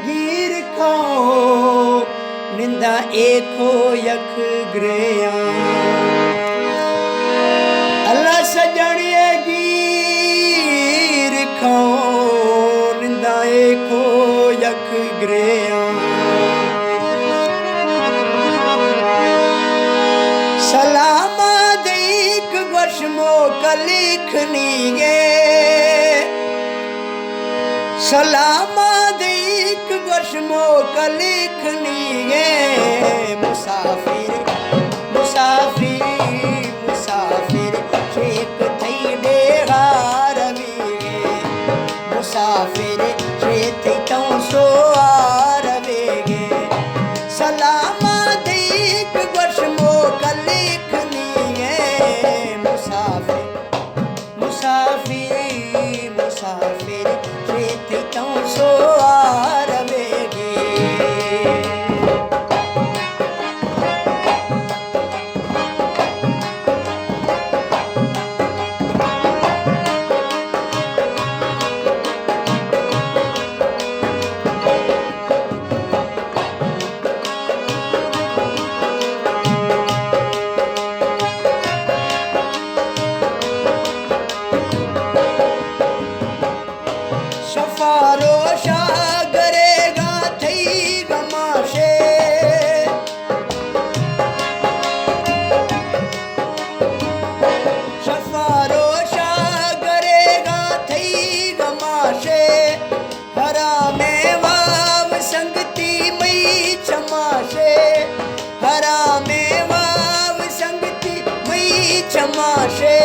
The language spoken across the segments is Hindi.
गीर खाओ निंदा एको यख ग्रेया अल्लाह सजणिए गीर खाओ निंदा एको यख ग्रेया सलामा दीक वर्षमो कलिखनी गे सलामा दीक वर्षमो कलिखनी गे मुसाफिर मुसाफिर मुसाफिर शेख थई डेगा रवी गे मुसाफिर शेख तो सो रवे गे सलामा दीक वर्षमो कलिखनी गे मुसाफिर मुसाफिर मुसाफिर शेख तो सो रवे गे शफारो शागरेगा थई गमाशे शफारो शागरेगा थई गमाशे हरामे वाव संगती मई चमाशे हरामे वाव संगती मई चमाशे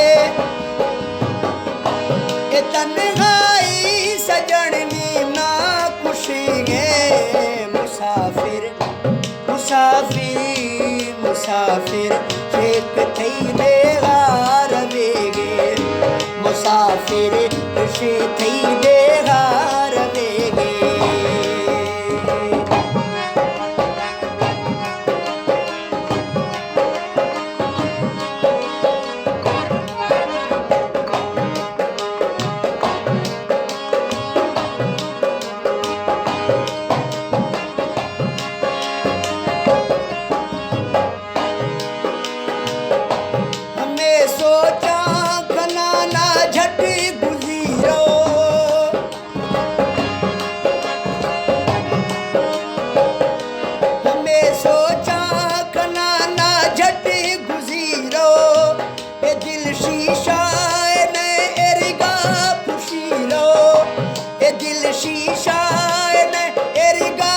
ए तन्हाई सजन नीना खुशी गे मुसाफिर मुसाफिर मुसाफिर शेख थई डेगा रवे गे मुसाफिर शेख थई डेगा रवे गे हमें सोचा खनाना झट गुजीरो हमें सोचा खनाना झट गुजीरो ए दिल शीशा ने एरिगा पुशीरो ए दिल शीशा ने एरिगा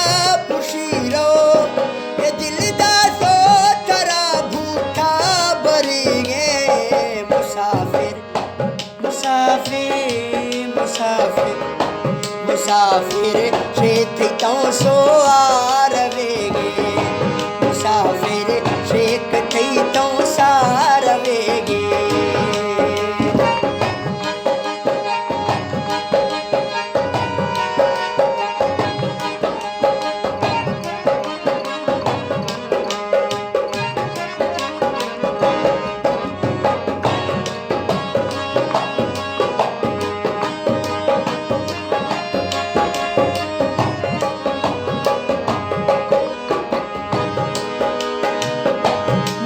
पुशीरो ए दिल दा सोचरा भूठा बरिगे मुसाफिर मुसाफिर मुसाफिर मुसाफिर शेख तो सो रवे गे मुसाफिर शेख थई तो सारवे गे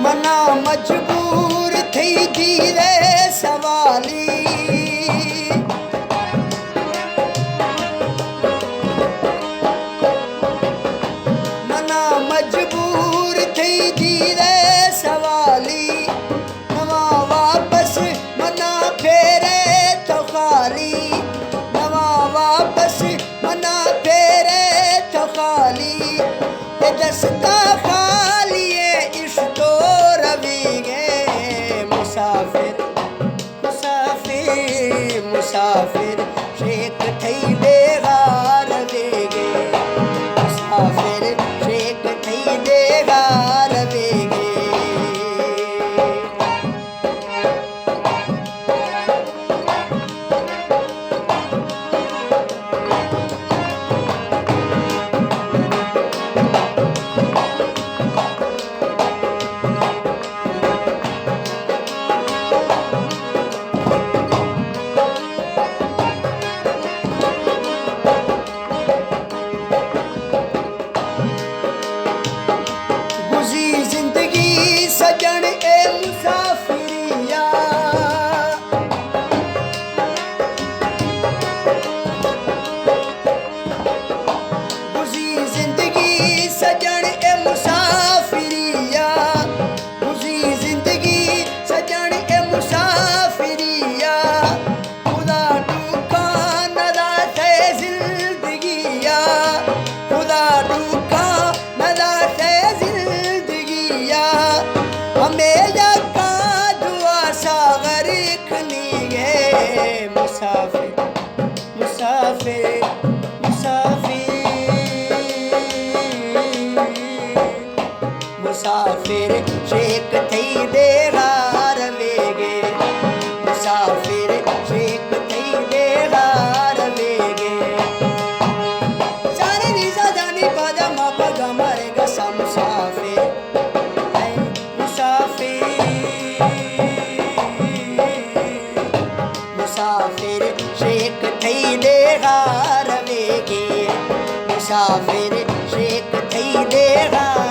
मना मजबूर थई धीरे सवाली मना मजबूर थई धीरे सवाली नवा वापस मना फेरे तो खाली नवा वापस मना फेरे तो खाली ए दस्ता खाली इश्तो रवी गे मुसाफिर मुसाफिर मुसाफिर शेख थई डेगा रवे गे मुसाफिर शेख थई डेगा रवे गे मुसाफिर मुसाफिर शेख थई देगार वेगे मुसाफिर शेख थई देगार वेगे सारे निजा जानी पदा माप गमरे गसा मुसाफिर है मुसाफिर शेख थई देगार वेगे मुसाफिर शेख थई देगार